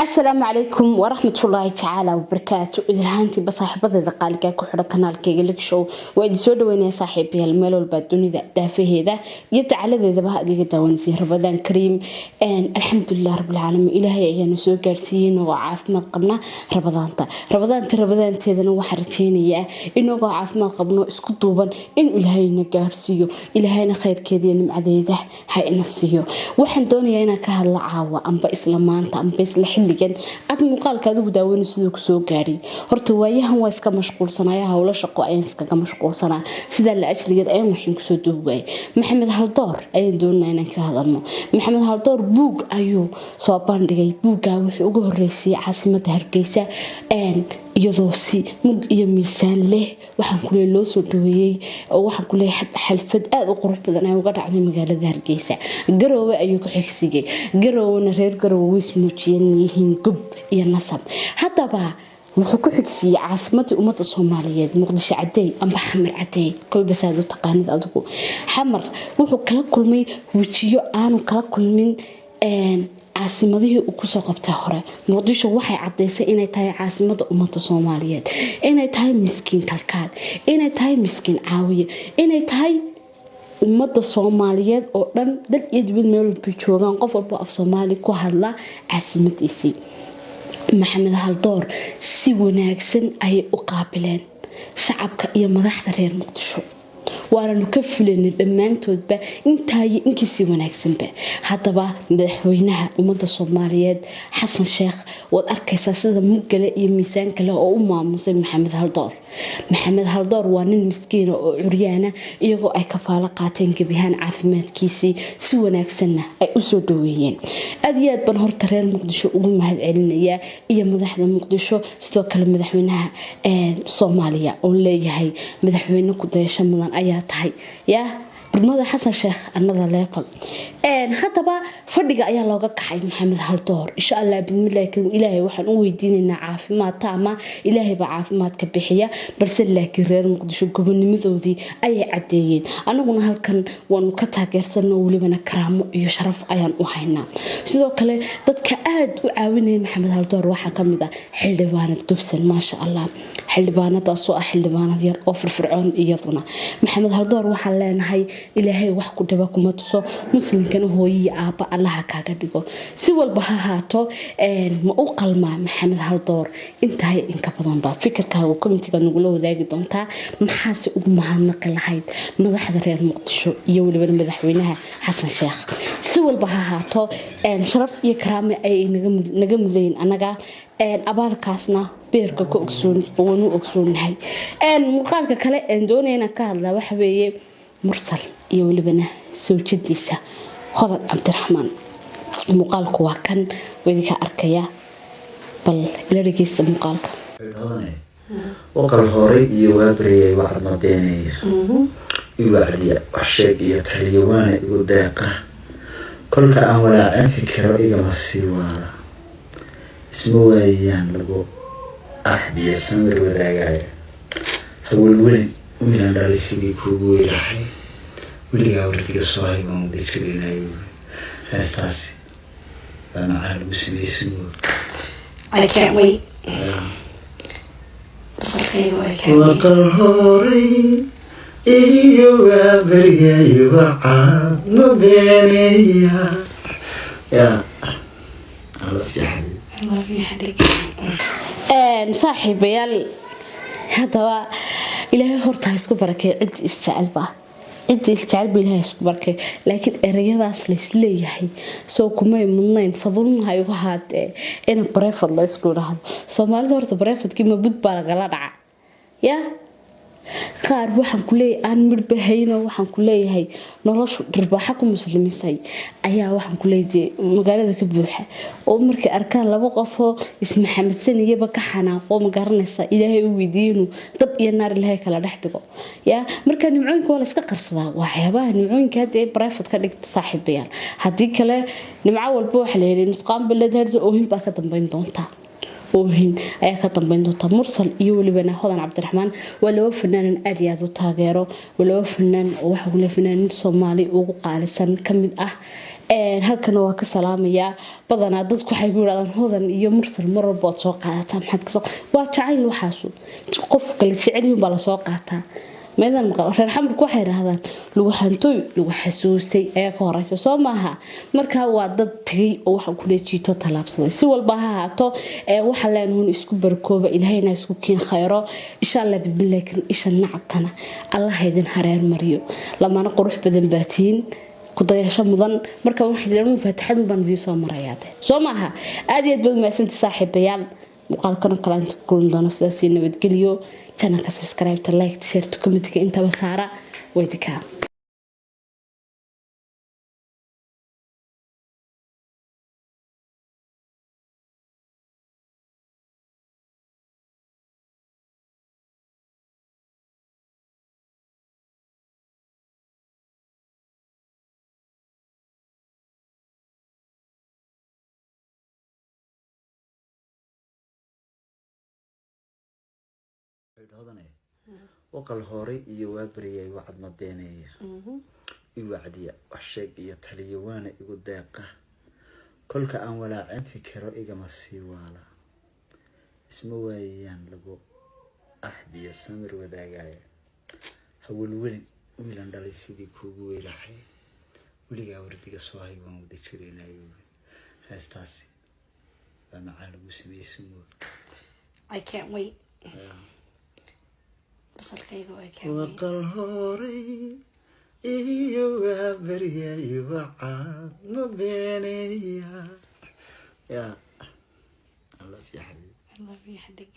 السلام عليكم ورحمة الله تعالى وبركاته. إذا هانتي بصاحبة دقالك كحرة قناة كيجلك شو وإذا سود وين صاحبي هالمال والبدوني ده فيه ده يتعالى ذا بها دي جدا ونسيه رمضان كريم أن الحمد لله رب العالمين إلهي يعني سوق جالسين وعاف ما قبنا رمضان تيذنا وحرتيني إنه ضعاف ما قبنا اسكت طوبا إن إلهينا جالسيو إلهينا خير كذي نمعذيده هاي نسيو وحن دوني أنا كهلا عاوة أم بإسلامان أم بإسلام xilligan aad muuqaalka adigu daawan sidoo ku soo gaaray horta waayahan waa iska mashquulsanaya hawlo shaqo ayaan iskaga mashquulsanaa sida la ajligeed ayaan waxaan ku soo duubay maxamed haldoor ayaan doonaa inaan ka hadalno maxamed haldoor buug ayuu soo bandhigay buugga wuxuu ugu horeysay caasimadda Hargeysa iyadoo si mug iyo miisaan leh waxaan ku loo soo dhaweeyay oo waxaan ku leeyahay xalfad aad u qurux badan ay uga dhacday magaalada Hargeysa garoowe ayuu ku xigsigay garoowna reer garoowe ismuujiyeen yihiin gub iyo nasab hadaba wuxuu ku xigsiiyay caasimadda ummadda Soomaaliyeed Muqdisho caday amba xamar caday kolba saad u taqaanid adigu xamar wuxuu kala kulmay wajiyo aanu kala kulmin caasimadihii uu ku soo qabtay hore Muqdisho waxay cadeysay inay tahay caasimadda ummadda Soomaaliyeed inay tahay miskiin kalkaal inay tahay miskiin caawiye inay tahay ummadda Soomaaliyeed oo dhan dad iyo dibad meel walba joogan qof walba af Soomaali ku hadla caasimadiisii maxamed haldoor si wanaagsan ay u qaabileen shacabka iyo madaxda reer Muqdisho waana ka filanay dhamaantoodba intaay inkisi wanaagsanba hadaba madaxweynaha ummadda Soomaaliyeed Xasan Sheekh wad arkaysaa sida mugale iyo miisaan kale oo u maamusay maxamed haldoor waa nin miskiin oo curyaana iyagoo ay kafaalo qaateen gabihaan caafimaadkiisii si wanaagsanna ay u soo dhaweeyeen aad iyo aad ban horta reer Muqdisho ugu mahadcelinaya iyo madaxda Muqdisho sidoo kale madaxweynaha Soomaaliya oo leeyahay madaxweyne ku dayasho mudan ayaa tahay ya برمضة حسن شيخ النظر ليقل hadaba fadhiga ayaa looga kaxay maxamed haldoor insha Allah bismillaah ilaahay waxaan u weydiinaynaa caafimaad taama ilaahay ba caafimaad ka bixiya balse laakiin reer Muqdisho gobonimadoodii ayay cadeeyeen anaguna halkan waanu ka taageersanno waliba karaamo iyo sharaf ayaan u haynaa sidoo kale dadka aad u caawinay maxamed haldoor waxa kamid ah xildhibaanad gobsan ma sha Allah xildhibaanadaas oo xildhibaanad yar oo firfircoon iyaduna maxamed haldoor waxaan leenahay ilaahay wax ku dhaba kuma tuso muslimkana hooyiye aaba Allah kaaga dhigo si walba ha haato ma u qalmaa maxamed haldoor intaay in ka badan ba fikirkaaga commentiga nagu la wadaagi doontaa maxaa si ugu mahadnaq lahayd madaxda reer Muqdisho iyo waliba madaxweynaha Xasan Sheekh si walba ha haato sharaf iyo karaamo ay naga mudayn anaga abaalkaasna beerka ku ogsoonahay muuqaalka kale doonayna ka hadla waxa weeye mursal iyo walibana sawjadiisa hodan Cabdiraxmaan muuqaalku waa kan wadika arkaya bal ila dhageysta muuqaalka وقال هوري يوابري وعدنا بيني يوعدي وحشيك يتحليواني وداقة كل كأمولا عن فكرة إيما السيوانا اسمه ويان لقو أحدي السمر وداقايا هو الولين من أن رسيلي كوبوي رحي وليها ولدك الصواهي ومدكرين أيوه هاستاسي أنا عالم سني سنور I can't wait. وقال هوري يوابري وعدنا بيني يا الله يا حبيبي صاحبيال هذا إلهي هرتا اسكو بركه عد isjecel ilaahay isku barkay laakiin erayadaas la isleeyahay soo kuma mudnayn fadulnaha igu haatee in breefad la isku raahdo Soomaalida horta breefadkii ma bud baa laga dhaca ya qaar waxaan ku leeyahay aan midbahayna waxaan ku leeyahay noloshu dirbaxa ku muslimiisay ayaa waxaan ku leeyahay magaalada ka buuxa oo markay arkaan laba qof oo ismaxamadsanayaba ka xanaaqo ma garanaysa ilaahay u weydiino dab iyo naar ilaahay kala dhex dhigo ya marka nimcooyinka wala iska qarsadaa waxyaabaha nimcooyinka hadii private ka dhigta saaxiibayaal hadii kale nimco walba waxa la yiri nusqaan bilad harso oo hinba ka dambeyn doonta وهين أيها كتنبين دوتا مرسل يولي بنا هذا عبد الرحمن ولو فنان أديات وتاجره ولو فنان وحول فنان صومالي وقال سن كمد halkana waa ka salaamayaa badanaa dadku waxay ku yiraahdaan hodan iyo mursal marbood soo qaadataa maxaad ka soo waa jacayl waxaas qof kale jecel baa la soo qaataa meedan maqal reer xamarku waxay yiraahdaan lagu hantoy lagu xasuustay ayaa ka horeysa soo maaha marka waa dad tagay oo waxa ku leejiito talaabsaday si walba ha haato waxa leenahay isku barkooba ilaahayna isku keen khayro insha Allah bismillaah isha nacabtana Allah idin hareer mariyo lamana qurux badan baatiin kudayasho mudan marka waxay jiraan faataxad baan idin soo marayaade soo maaha aad iyo aad ma santi saaxiibayaal muuqaalkan kala inta kulun doona sidaas nabadgeliyo channelka subscribe ta like share to comment inta basaara weydika هذا وقال هوري يوابري وعد ما بيني يوعدي وحشيق يتحلي وانا يقول داقة كل كأن ولا عين فكرة إيجا مسيوالا اسمه ويان لقو أحد يسمر وداقايا هو الولي ويلان دالي سيدي كوغو ويلاحي وليقا ورديقا سواهي ومودي تشرين أيوه هاستاسي فمعالي بسمي سمو I can't wait. وقال هوري يوابري وعد ما بيني يا الله يا حبيبي I love you حدك